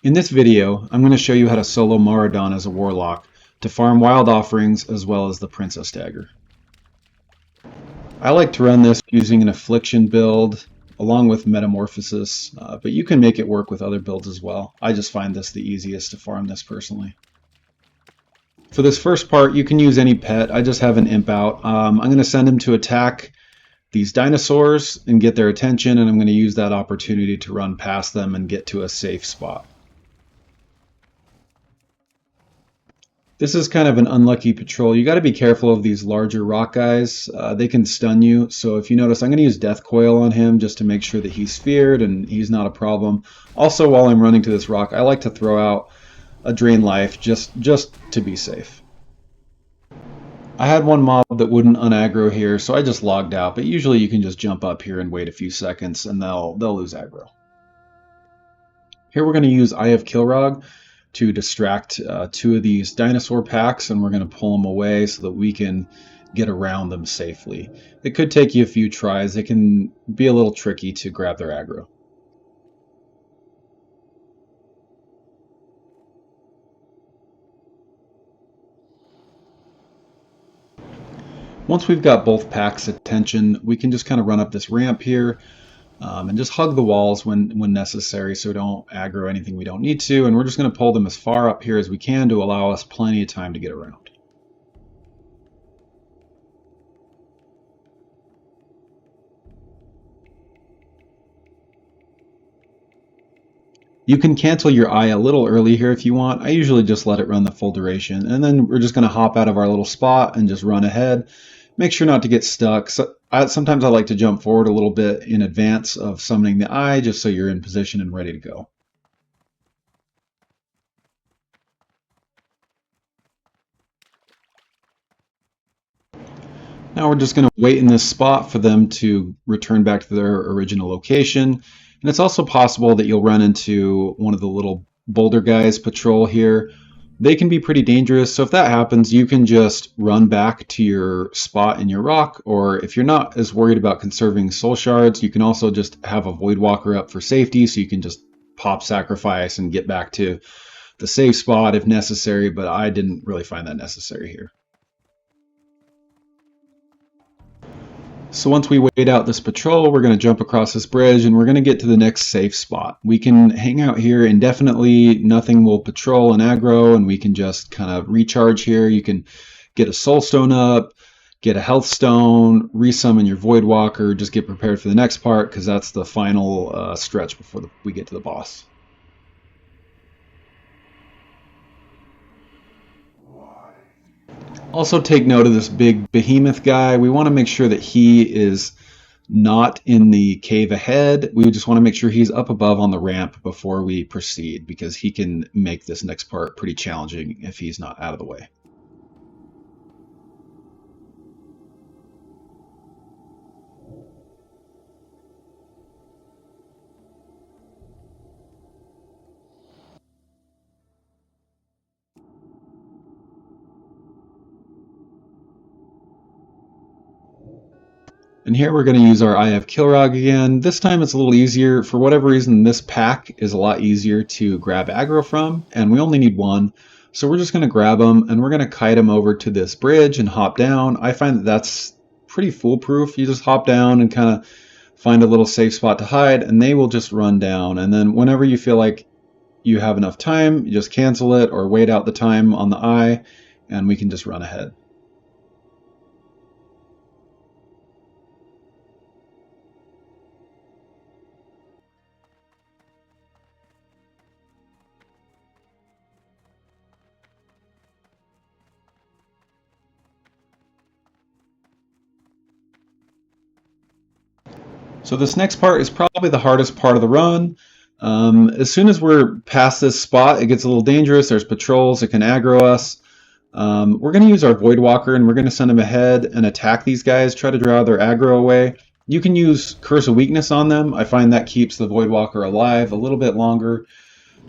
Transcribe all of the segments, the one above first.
In this video, I'm going to show you how to solo Maraudon as a Warlock to farm wild offerings as well as the Princess Dagger. I like to run this using an Affliction build along with Metamorphosis, but you can make it work with other builds as well. I just find this the easiest to farm this personally. For this first part, you can use any pet. I just have an imp out. I'm going to send him to attack these dinosaurs and get their attention, and I'm going to use that opportunity to run past them and get to a safe spot. This is kind of an unlucky patrol. You got to be careful of these larger rock guys. They can stun you. So if you notice, I'm going to use Death Coil on him just to make sure that he's feared and he's not a problem. Also, while I'm running to this rock, I like to throw out a Drain Life just to be safe. I had one mob that wouldn't unaggro here, so I just logged out. But usually you can just jump up here and wait a few seconds and they'll lose aggro. Here we're going to use Eye of Kilrog to distract two of these dinosaur packs, and we're going to pull them away so that we can get around them safely. It could take you a few tries. It can be a little tricky to grab their aggro. Once we've got both packs' attention, we can just kind of run up this ramp here and just hug the walls when necessary so we don't aggro anything we don't need to. And we're just going to pull them as far up here as we can to allow us plenty of time to get around. You can cancel your eye a little early here if you want. I usually just let it run the full duration. And then we're just going to hop out of our little spot and just run ahead. Make sure not to get stuck. Sometimes I like to jump forward a little bit in advance of summoning the eye, just so you're in position and ready to go. Now we're just going to wait in this spot for them to return back to their original location. And it's also possible that you'll run into one of the little boulder guys patrol here. They can be pretty dangerous, so if that happens, you can just run back to your spot in your rock, or if you're not as worried about conserving soul shards, you can also just have a Voidwalker up for safety, so you can just pop sacrifice and get back to the safe spot if necessary, but I didn't really find that necessary here. So once we wait out this patrol, we're going to jump across this bridge and we're going to get to the next safe spot. We can hang out here indefinitely, nothing will patrol and aggro, and we can just kind of recharge here. You can get a soul stone up, get a health stone, resummon your Voidwalker, just get prepared for the next part because that's the final stretch before we get to the boss. Also take note of this big behemoth guy. We want to make sure that he is not in the cave ahead. We just want to make sure he's up above on the ramp before we proceed, because he can make this next part pretty challenging if he's not out of the way. And here we're going to use our Eye of Kilrog again. This time it's a little easier. For whatever reason, this pack is a lot easier to grab aggro from, and we only need one. So we're just going to grab them, and we're going to kite them over to this bridge and hop down. I find that that's pretty foolproof. You just hop down and kind of find a little safe spot to hide, and they will just run down. And then whenever you feel like you have enough time, you just cancel it or wait out the time on the eye, and we can just run ahead. So this next part is probably the hardest part of the run. As soon as we're past this spot, it gets a little dangerous. There's patrols that can aggro us. We're going to use our Voidwalker, and we're going to send them ahead and attack these guys, try to draw their aggro away. You can use Curse of Weakness on them. I find that keeps the Voidwalker alive a little bit longer.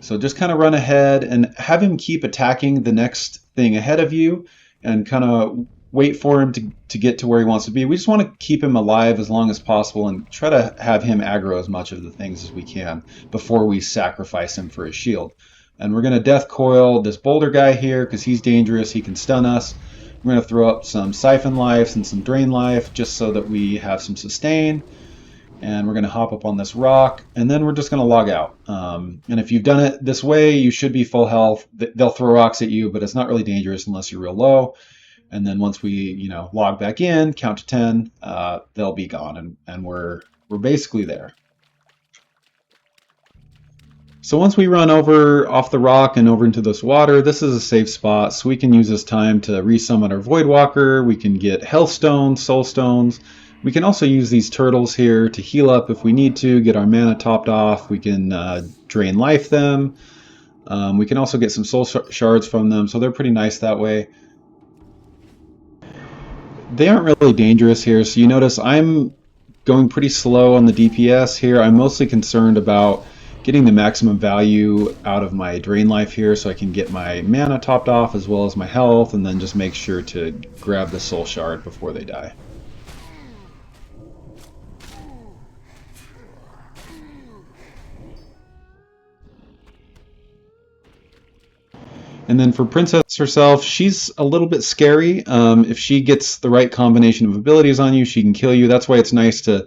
So just kind of run ahead and have him keep attacking the next thing ahead of you, and kind of wait for him to get to where he wants to be. We just want to keep him alive as long as possible and try to have him aggro as much of the things as we can before we sacrifice him for his shield. And we're going to death coil this boulder guy here because he's dangerous. He can stun us. We're going to throw up some siphon life and some drain life just so that we have some sustain. And we're going to hop up on this rock, and then we're just going to log out. And if you've done it this way, you should be full health. They'll throw rocks at you, but it's not really dangerous unless you're real low. And then once we, log back in, count to 10, they'll be gone, and we're basically there. So once we run over off the rock and over into this water, this is a safe spot, so we can use this time to resummon our Voidwalker. We can get health stones, soul stones. We can also use these turtles here to heal up if we need to, get our mana topped off. We can drain life them. We can also get some soul shards from them, so they're pretty nice that way. They aren't really dangerous here, so you notice I'm going pretty slow on the DPS here. I'm mostly concerned about getting the maximum value out of my drain life here so I can get my mana topped off as well as my health, and then just make sure to grab the soul shard before they die. And then for Princess herself, she's a little bit scary. If she gets the right combination of abilities on you, she can kill you. That's why it's nice to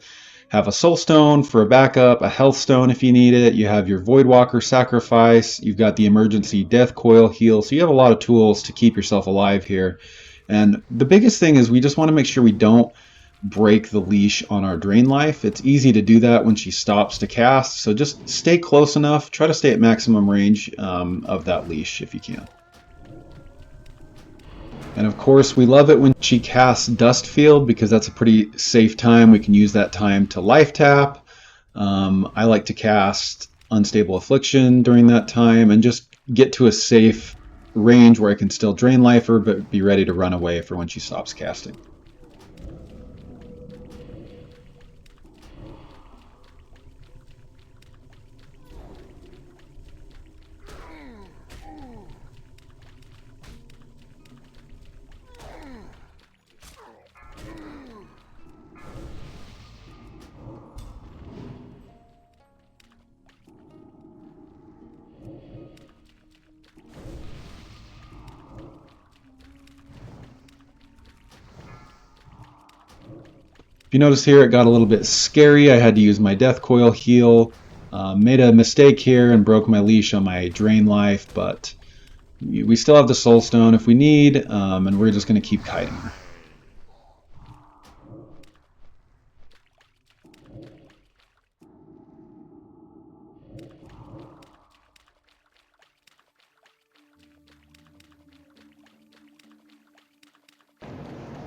have a soul stone for a backup, a health stone if you need it. You have your Voidwalker sacrifice. You've got the emergency death coil heal. So you have a lot of tools to keep yourself alive here. And the biggest thing is we just want to make sure we don't break the leash on our drain life. It's easy to do that when she stops to cast, so just stay close enough. Try to stay at maximum range of that leash if you can. And of course, we love it when she casts Dust Field because that's a pretty safe time. We can use that time to life tap. I like to cast Unstable Affliction during that time and just get to a safe range where I can still drain life her but be ready to run away for when she stops casting. If you notice here, it got a little bit scary. I had to use my Death Coil heal. Made a mistake here and broke my leash on my drain life, but we still have the Soul Stone if we need, and we're just going to keep kiting her.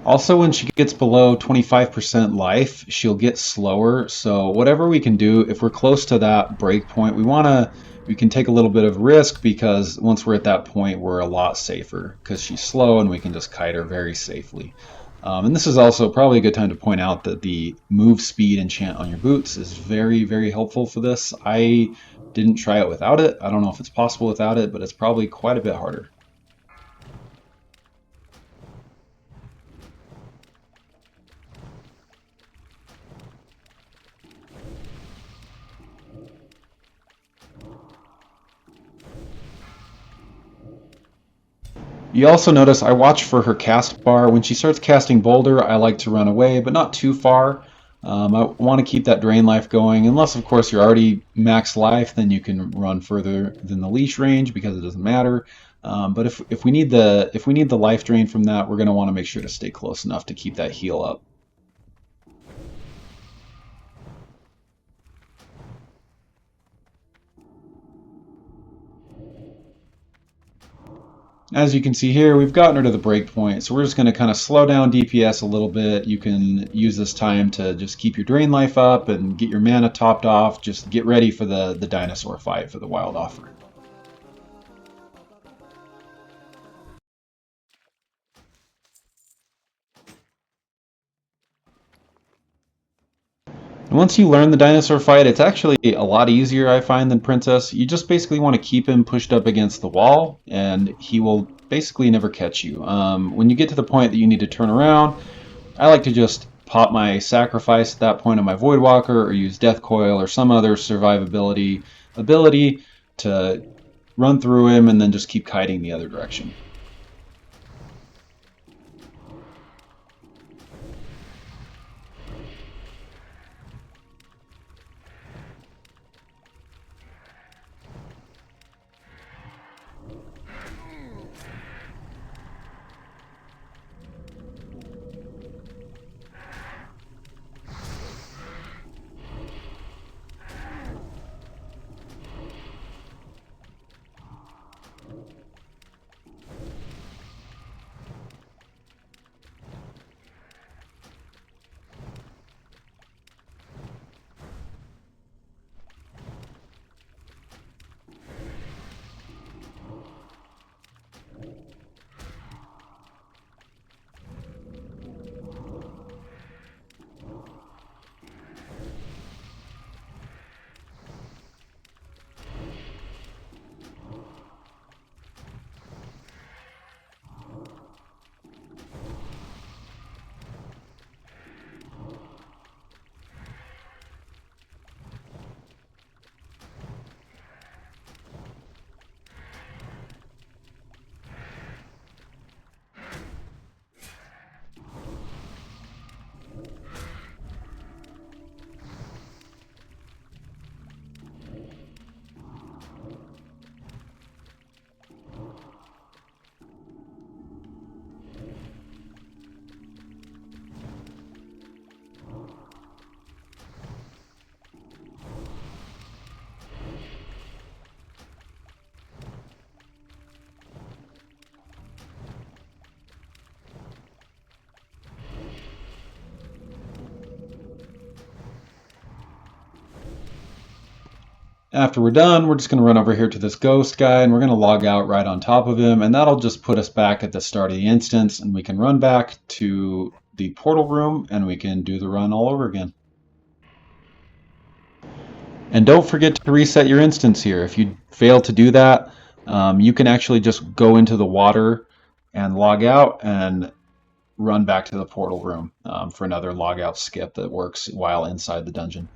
Also, when she gets below 25% life, she'll get slower. So whatever we can do, if we're close to that break point, we can take a little bit of risk because once we're at that point, we're a lot safer because she's slow and we can just kite her very safely. And this is also probably a good time to point out that the move speed enchant on your boots is very, very helpful for this. I didn't try it without it. I don't know if it's possible without it, but it's probably quite a bit harder. You also notice I watch for her cast bar. When she starts casting Boulder, I like to run away, but not too far. I want to keep that drain life going, unless of course you're already max life, then you can run further than the leash range because it doesn't matter. But if we need the life drain from that, we're going to want to make sure to stay close enough to keep that heal up. As you can see here, we've gotten her to the break point, so we're just going to kind of slow down DPS a little bit. You can use this time to just keep your drain life up and get your mana topped off. Just get ready for the dinosaur fight for the wild offer. And once you learn the dinosaur fight, it's actually a lot easier, I find, than Princess. You just basically want to keep him pushed up against the wall, and he will basically never catch you. When you get to the point that you need to turn around, I like to just pop my sacrifice at that point on my Void Walker, or use Death Coil or some other survivability ability to run through him and then just keep kiting the other direction. After we're done, we're just going to run over here to this ghost guy, and we're going to log out right on top of him, and that'll just put us back at the start of the instance, and we can run back to the portal room, and we can do the run all over again. And don't forget to reset your instance here. If you fail to do that, you can actually just go into the water and log out and run back to the portal room for another log out skip that works while inside the dungeon.